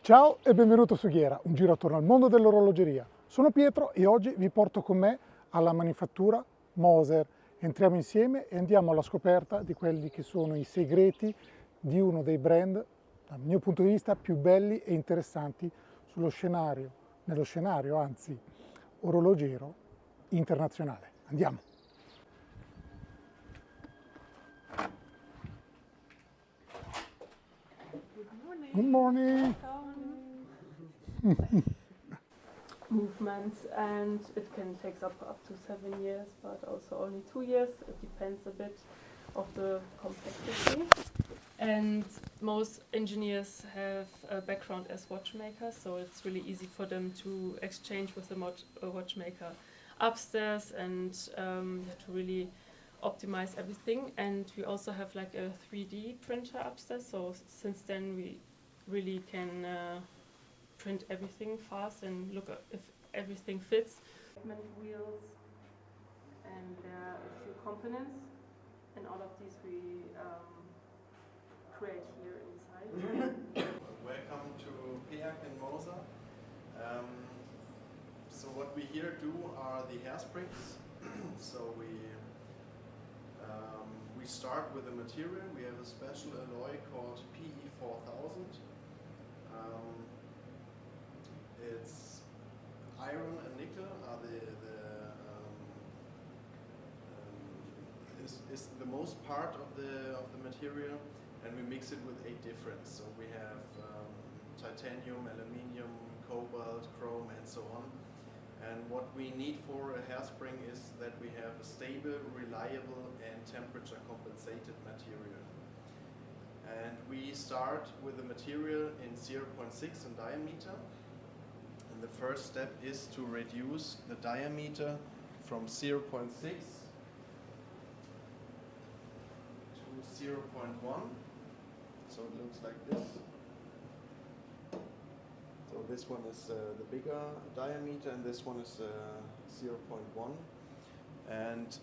Ciao e benvenuto su Ghiera, un giro attorno al mondo dell'orologeria. Sono Pietro e oggi vi porto con me alla manifattura Moser. Entriamo insieme e andiamo alla scoperta di quelli che sono i segreti di uno dei brand, dal mio punto di vista, più belli e interessanti nello scenario, anzi, orologiero internazionale. Andiamo! Good morning! Movements, and it can take up to 7 years, but also only 2 years. It depends a bit of the complexity. And most engineers have a background as watchmakers, so it's really easy for them to exchange with a watchmaker upstairs and to really optimize everything. And we also have like a 3D printer upstairs, so since then we really can print everything fast and look at if everything fits. Wheels, and there are a few components, and all of these we create here inside. Welcome to PEAC in Moser. So what we here do are the hairsprings. So we start with the material. We have a special alloy called PE 4000. It's iron and nickel are is the most part of the material, and we mix it with 8 different. So we have titanium, aluminium, cobalt, chrome, and so on. And what we need for a hairspring is that we have a stable, reliable, and temperature compensated material. And we start with the material in 0.6 in diameter. And the first step is to reduce the diameter from 0.6 to 0.1. So it looks like this. So this one is the bigger diameter, and this one is 0.1. And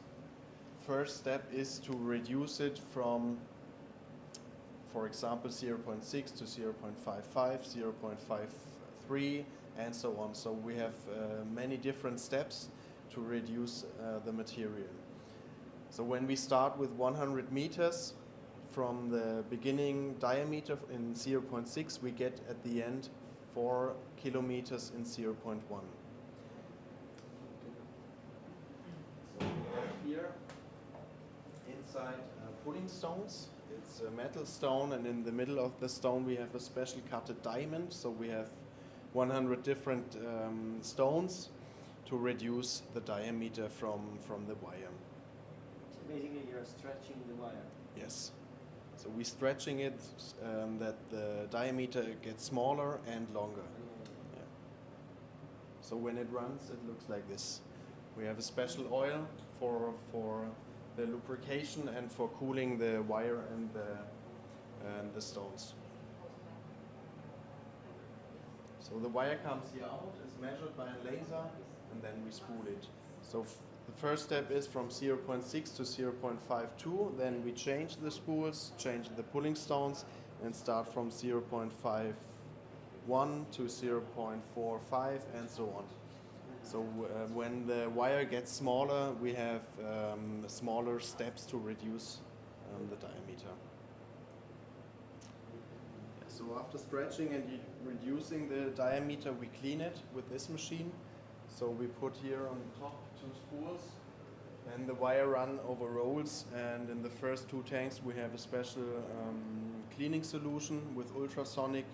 first step is to reduce it from, for example, 0.6 to 0.55, 0.53, and so on. So we have many different steps to reduce the material. So when we start with 100 meters from the beginning diameter in 0.6, we get at the end 4 kilometers in 0.1. So we have here inside pulling stones. It's a metal stone, and in the middle of the stone we have a special cutted diamond. So we have 100 different stones to reduce the diameter from the wire. So basically you're stretching the wire? Yes. So we're stretching it that the diameter gets smaller and longer. Yeah. So when it runs, it looks like this. We have a special oil for the lubrication and for cooling the wire and the stones. So the wire comes here out, is measured by a laser, and then we spool it. So the first step is from 0.6 to 0.52, then we change the spools, change the pulling stones, and start from 0.51 to 0.45 and so on. So when the wire gets smaller, we have smaller steps to reduce the diameter. So after stretching and reducing the diameter, we clean it with this machine. So we put here on the top 2 spools, and the wire run over rolls, and in the first 2 tanks we have a special cleaning solution with ultrasonic.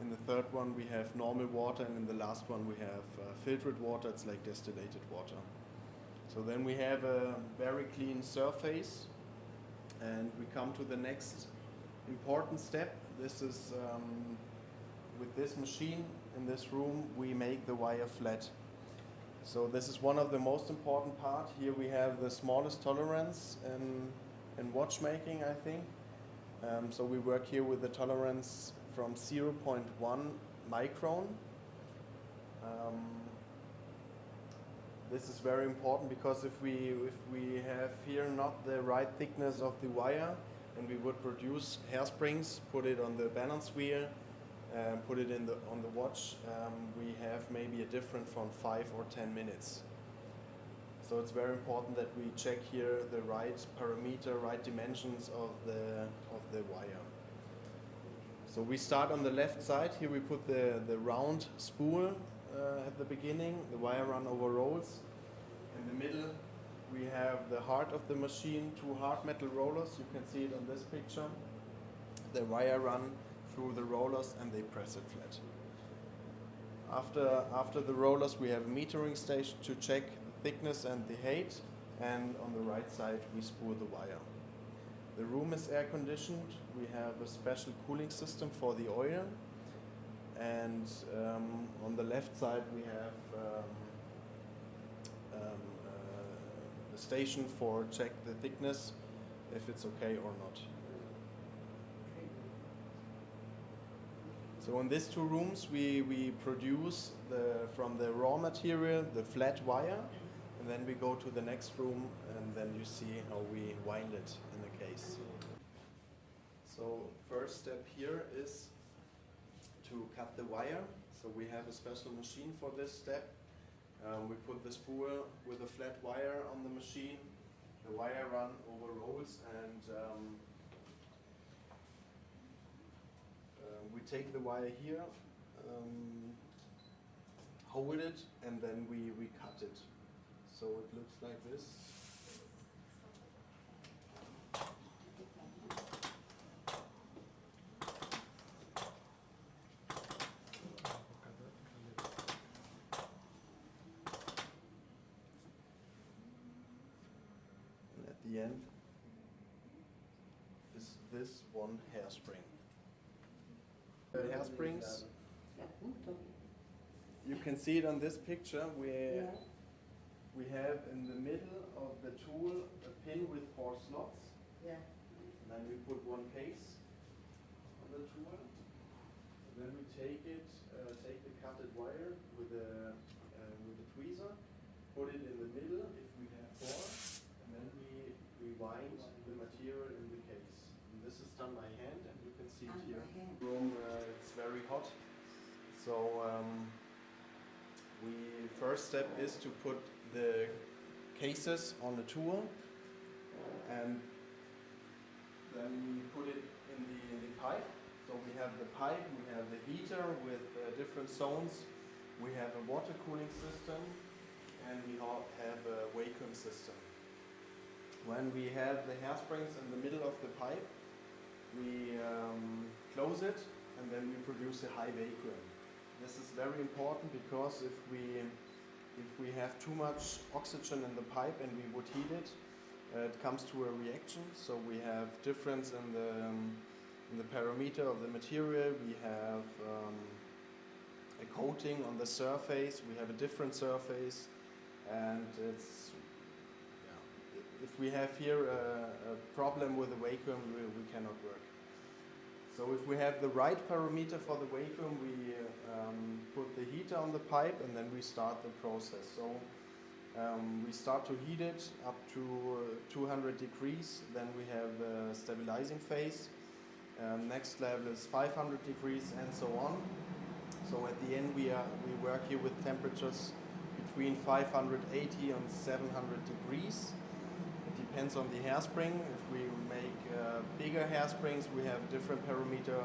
In the third one we have normal water, and in the last one we have filtered water. It's like distillated water. So then we have a very clean surface, and we come to the next important step. This is with this machine in this room we make the wire flat. So this is one of the most important part. Here we have the smallest tolerance in watchmaking, I think. So we work here with the tolerance from 0.1 micron. This is very important because if we have here not the right thickness of the wire, and we would produce hairsprings, put it on the balance wheel, put it on the watch, we have maybe a difference from 5 or 10 minutes. So it's very important that we check here the right parameter, right dimensions of the wire. So we start on the left side. Here we put the round spool at the beginning, the wire run over rolls. In the middle we have the heart of the machine, 2 hard metal rollers. You can see it on this picture. The wire run through the rollers and they press it flat. After the rollers we have a metering station to check the thickness and the height, and on the right side we spool the wire. The room is air conditioned. We have a special cooling system for the oil, and on the left side we have the station for check the thickness, if it's okay or not. So in these 2 rooms we produce from the raw material the flat wire, and then we go to the next room and then you see how we wind it in the case. So first step here is to cut the wire. So we have a special machine for this step. We put the spool with a flat wire on the machine. The wire run over rolls, and we take the wire here, hold it, and then we cut it. So it looks like this. And at the end is this one hairspring. The hairsprings, you can see it on this picture. We have in the middle of the tool a pin with 4 slots. Yeah. And then we put one case on the tool. And then we take the cutted wire with the tweezer, put it in the middle if we have 4, and then we wind the material in the case. And this is done by hand, and you can see it here. Room, it's very hot, so first step is to put the cases on the tool, and then we put it in the pipe. So we have the pipe, we have the heater with different zones, we have a water cooling system, and we have a vacuum system. When we have the hairsprings in the middle of the pipe, we close it, and then we produce a high vacuum. This is very important because if we have too much oxygen in the pipe and we would heat it, it comes to a reaction. So we have difference in the parameter of the material. We have a coating on the surface. We have a different surface, and if we have here a problem with the vacuum, we cannot work. So if we have the right parameter for the vacuum, we put the heater on the pipe, and then we start the process. So we start to heat it up to 200 degrees, then we have a stabilizing phase. Next level is 500 degrees, and so on. So at the end we work here with temperatures between 580 and 700 degrees. It depends on the hairspring. If we make bigger hairsprings, we have different parameter.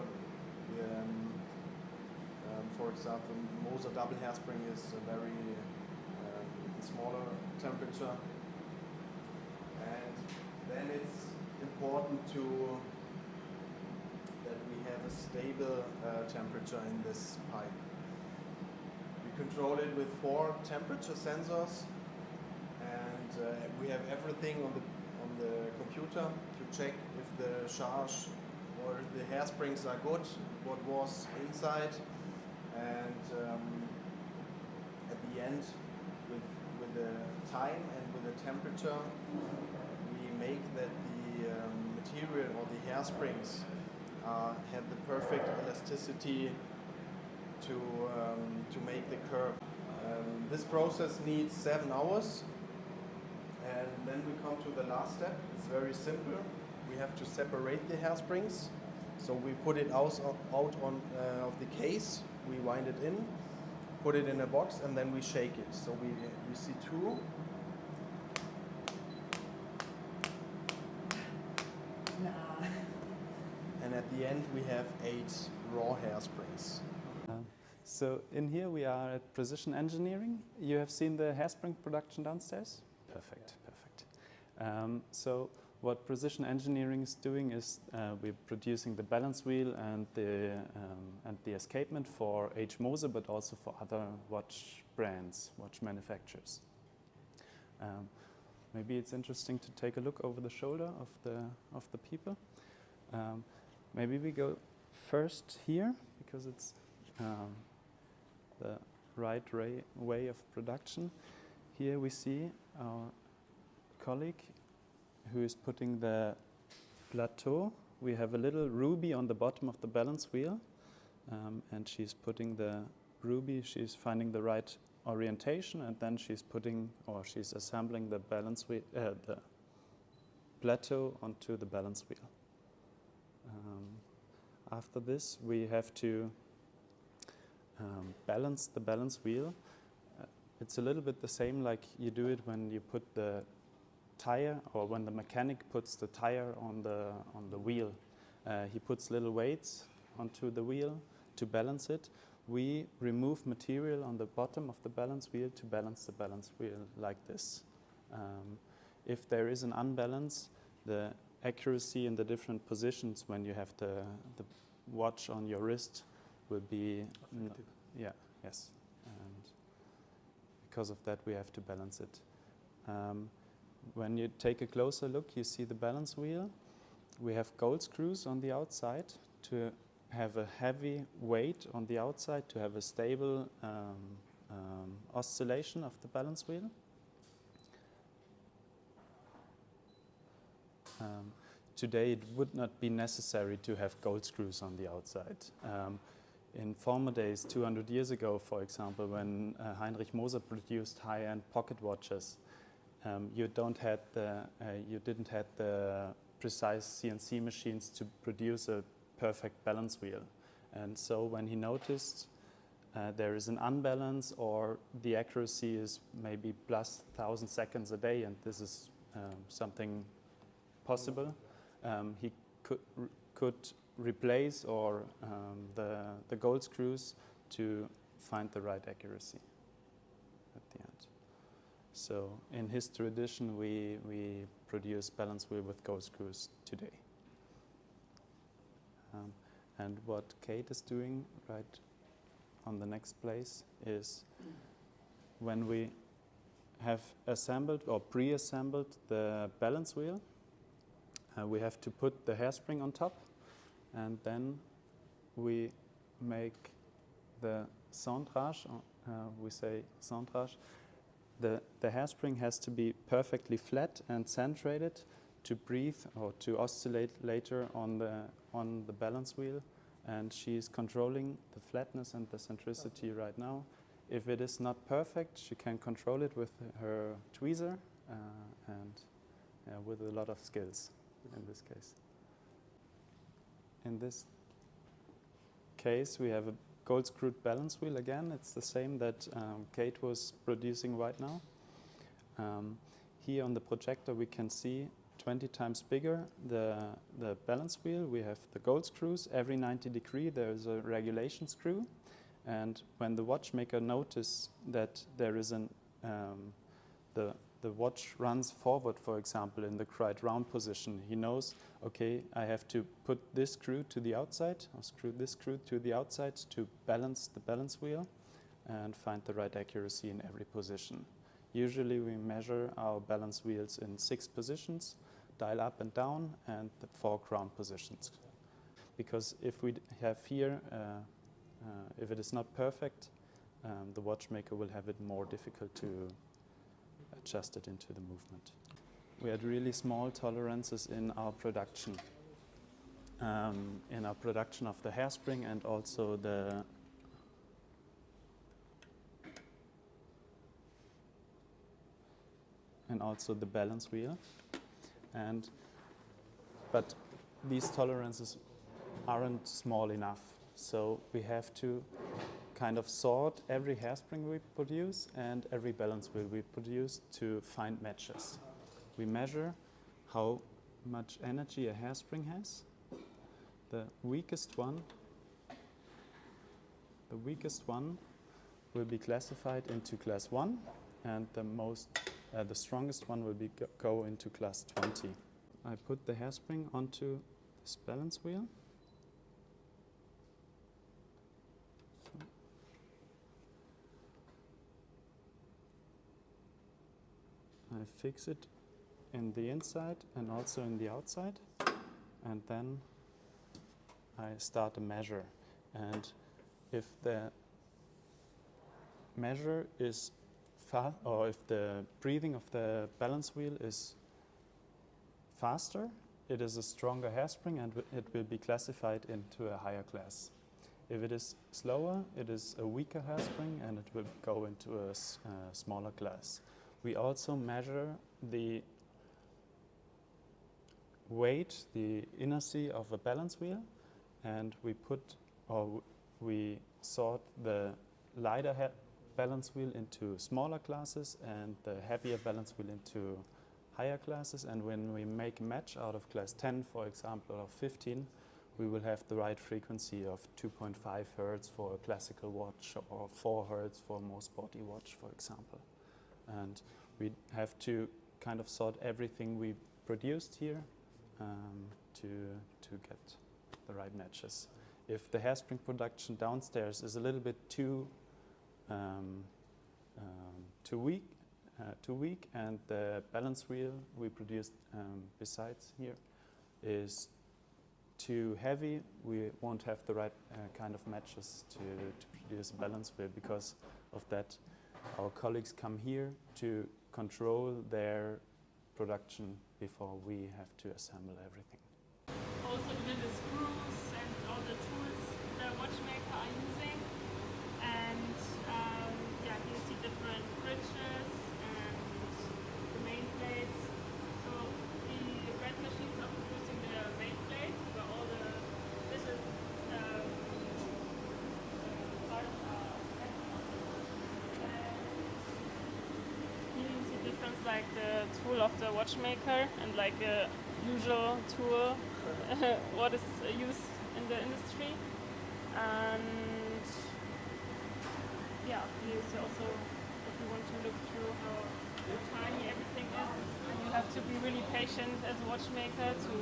For example, Moser double hairspring is a very smaller temperature. And then it's important that we have a stable temperature in this pipe. We control it with 4 temperature sensors, and we have everything on the computer to check if the charge or the hairsprings are good, what was inside, and at the end, with the time and with the temperature, we make that the material or the hairsprings have the perfect elasticity to make the curve. This process needs 7 hours, and then we come to the last step. It's very simple. We have to separate the hairsprings. So we put it out on of the case, we wind it in, put it in a box, and then we shake it. So we see two. And at the end we have 8 raw hairsprings. So in here we are at Precision Engineering. You have seen the hairspring production downstairs? Perfect, perfect. So what Precision Engineering is doing is we're producing the balance wheel and the escapement for H. Moser, but also for other watch brands, watch manufacturers. Maybe it's interesting to take a look over the shoulder of the people. Maybe we go first here because it's the right way of production. Here we see our colleague who is putting the plateau. We have a little ruby on the bottom of the balance wheel, and she's putting the ruby, she's finding the right orientation, and then she's assembling the balance wheel, the plateau onto the balance wheel. After this, we have to balance the balance wheel. It's a little bit the same like you do it when you put the tire, or when the mechanic puts the tire on the wheel. He puts little weights onto the wheel to balance it. We remove material on the bottom of the balance wheel to balance the balance wheel like this. If there is an unbalance, the accuracy in the different positions when you have the watch on your wrist will be affected. Yes, and because of that we have to balance it. When you take a closer look, you see the balance wheel. We have gold screws on the outside to have a heavy weight on the outside, to have a stable oscillation of the balance wheel. Today it would not be necessary to have gold screws on the outside. In former days, 200 years ago, for example, when Heinrich Moser produced high-end pocket watches, you didn't have the precise CNC machines to produce a perfect balance wheel. And so when he noticed there is an unbalance, or the accuracy is maybe plus 1,000 seconds a day, and this is something possible, he could replace the gold screws to find the right accuracy at the end. So in his tradition, we produce balance wheel with gold screws today. And what Kate is doing right on the next place is when we have assembled or pre-assembled the balance wheel, we have to put the hairspring on top, and then we make the centrage, we say centrage. The hairspring has to be perfectly flat and centrated to breathe or to oscillate later on the balance wheel, and she's controlling the flatness and the centricity right now. If it is not perfect, she can control it with her tweezer and with a lot of skills in this case. In this case, we have a gold screwed balance wheel again. It's the same that Kate was producing right now. Here on the projector we can see 20 times bigger the balance wheel. We have the gold screws. Every 90 degrees there's a regulation screw, and when the watchmaker notices that there is the watch runs forward, for example, in the right round position, he knows, okay, I have to put this screw to the outside, or screw this screw to the outside to balance the balance wheel and find the right accuracy in every position. Usually we measure our balance wheels in 6 positions, dial up and down, and the 4 crown positions. Because if we have here, if it is not perfect, the watchmaker will have it more difficult to adjust it into the movement. We had really small tolerances in our production. In our production of the hairspring and also the balance wheel. But these tolerances aren't small enough. So we have to kind of sort every hairspring we produce and every balance wheel we produce to find matches. We measure how much energy a hairspring has. The weakest one will be classified into class 1, and the strongest one will go into class 20. I put the hairspring onto this balance wheel. I fix it in the inside and also in the outside, and then I start a measure. And if the measure is fast, or if the breathing of the balance wheel is faster, it is a stronger hairspring and it will be classified into a higher class. If it is slower, it is a weaker hairspring and it will go into a smaller class. We also measure the weight, the inercy of a balance wheel, and we sort the lighter balance wheel into smaller classes and the heavier balance wheel into higher classes. And when we make a match out of class 10, for example, or 15, we will have the right frequency of 2.5 Hertz for a classical watch or 4 Hertz for a more sporty watch, for example. And we have to kind of sort everything we produced here to get the right matches. If the hairspring production downstairs is a little bit too weak, and the balance wheel we produced besides here is too heavy, we won't have the right kind of matches to produce a balance wheel. Because of that, our colleagues come here to control their production before we have to assemble everything. Also even the screws and all the tools the watchmaker are using. And yeah, you see different bridges and the main plates. So the red machines are producing the main plate where all the little parts are. Here you see difference like the tool of the watchmaker and like a usual tool what is used in the industry. And yeah, you see also if you want to look through how tiny everything is, and you have to be really patient as a watchmaker to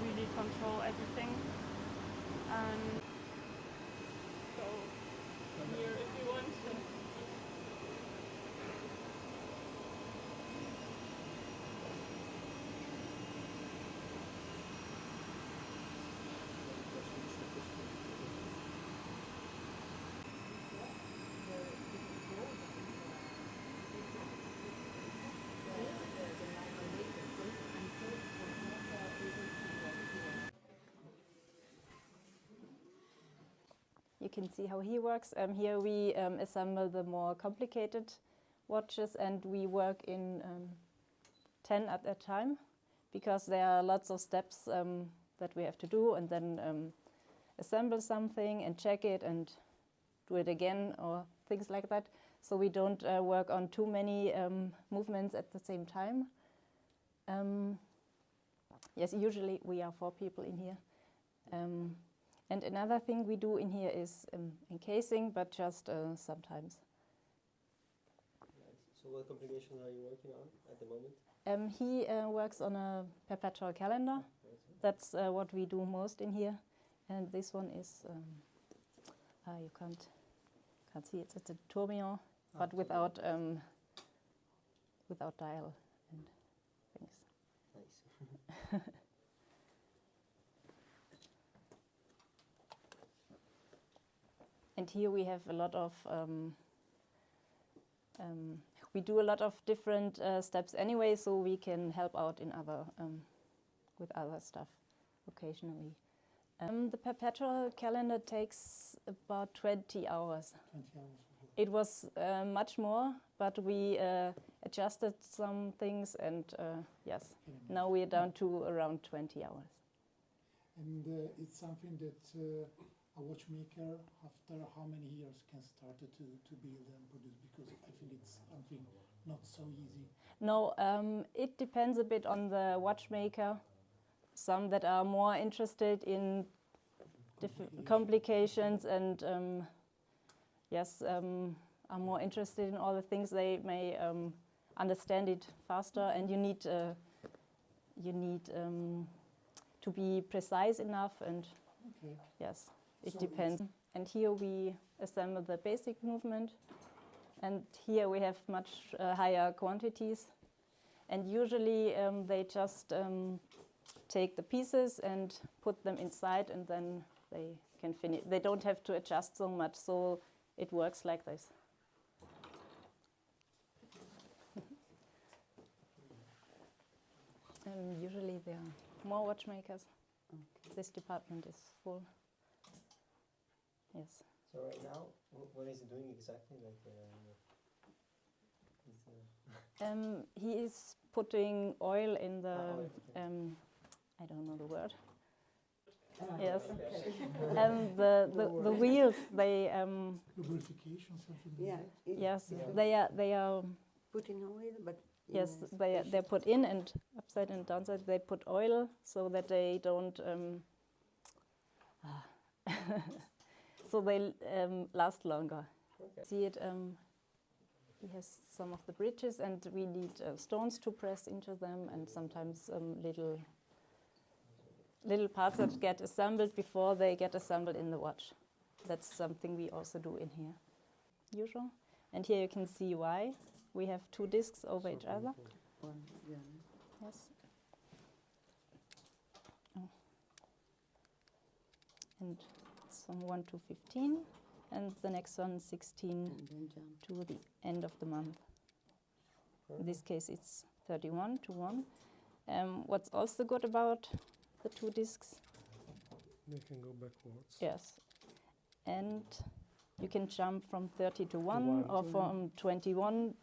really control everything. And so here if you want. You can see how he works. Here we assemble the more complicated watches, and we work in 10 at a time, because there are lots of steps that we have to do, and then assemble something and check it and do it again or things like that. So we don't work on too many movements at the same time. Yes, usually we are 4 people in here. And another thing we do in here is encasing, but just sometimes. So what complications are you working on at the moment? He works on a perpetual calendar. That's what we do most in here. And this one is, you can't see it. It's a tourbillon, but without dial and things. Nice. And here we have a lot of, we do a lot of different steps anyway, so we can help out in other, with other stuff occasionally. The perpetual calendar takes about 20 hours. 20 hours. It was much more, but we adjusted some things, and yes, now we are down to around 20 hours. And it's something that a watchmaker, after how many years, can start to build and produce? Because I think it's something not so easy. No, it depends a bit on the watchmaker. Some that are more interested in complications and are more interested in all the things, they may understand it faster, and you need to be precise enough, and yes, it depends. And here we assemble the basic movement, and here we have much higher quantities, and usually they just take the pieces and put them inside, and then they can finish. They don't have to adjust so much, so it works like this. Usually there are more watchmakers. Okay. This department is full. Yes. So right now, what is he doing exactly? He is putting oil in the, I don't know the word. Yes. And the wheels, they Lubrification, something like that? yes, they are Putting oil, but yes, they're put in, and upside and downside they put oil so that they don't so they last longer. Okay. See it. He has some of the bridges, and we need stones to press into them, and sometimes little parts that get assembled before they get assembled in the watch. That's something we also do in here. Usual. And here you can see why. We have two discs over each other. Yes. Oh. And some 1 to 15, and the next one 16 to the end of the month. In this case, it's 31 to 1. What's also good about the two discs? They can go backwards. Yes. And you can jump from 30 to 1 or from 21,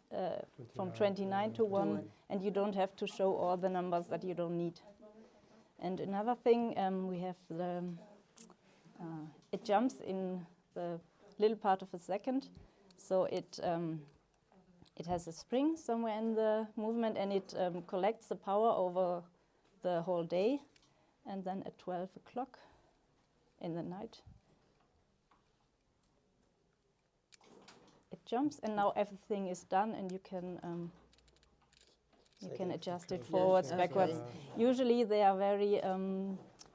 from 29 to 1, and you don't have to show all the numbers that you don't need. And another thing, we have the, it jumps in the little part of a second, so it has a spring somewhere in the movement, and it collects the power over the whole day, and then at 12 o'clock in the night, it jumps, and now everything is done, and you can adjust it forwards, backwards. Usually they are very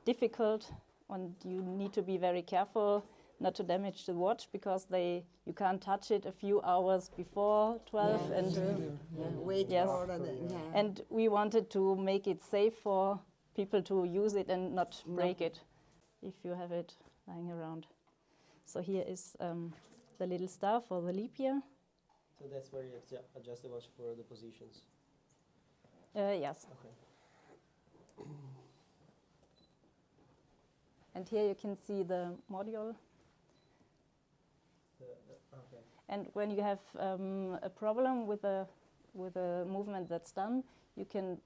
difficult, and you need to be very careful not to damage the watch, because you can't touch it a few hours before 12, wait for it. And we wanted to make it safe for people to use it and not break it if you have it lying around. So here is the little star for the leap year. So that's where you adjust the watch for the positions? Yes. Okay. And here you can see the module. Okay. And when you have a problem with a movement that's done, you can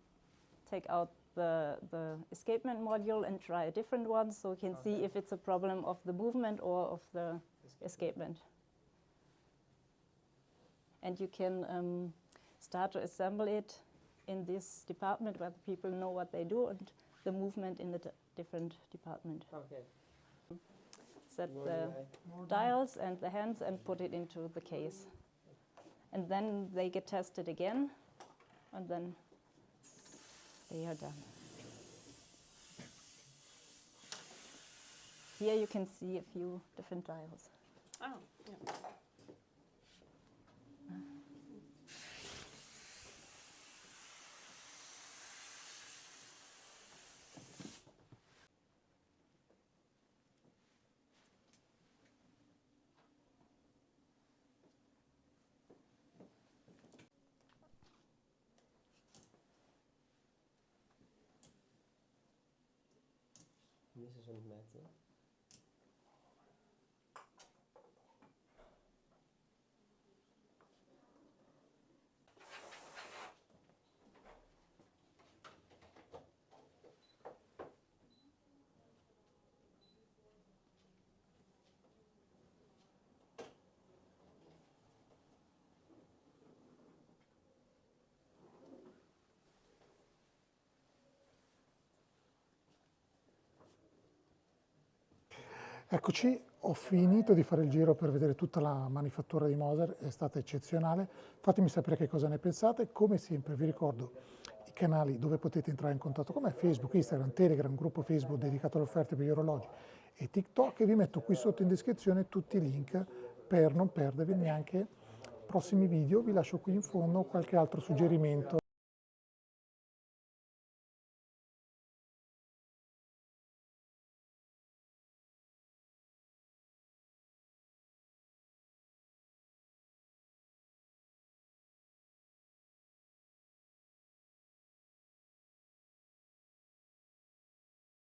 take out the escapement module and try a different one, so you can see if it's a problem of the movement or of the escapement. And you can start to assemble it in this department where the people know what they do, and the movement in the different department. Okay. Set the dials and the hands and put it into the case. And then they get tested again, and then they are done. Here you can see a few different dials. Oh, yeah. This is on metal. Eccoci, ho finito di fare il giro per vedere tutta la manifattura di Moser, è stata eccezionale. Fatemi sapere che cosa ne pensate. Come sempre vi ricordo i canali dove potete entrare in contatto con me: Facebook, Instagram, Telegram, gruppo Facebook dedicato alle offerte per gli orologi e TikTok, e vi metto qui sotto in descrizione tutti i link per non perdervi neanche prossimi video. Vi lascio qui in fondo qualche altro suggerimento.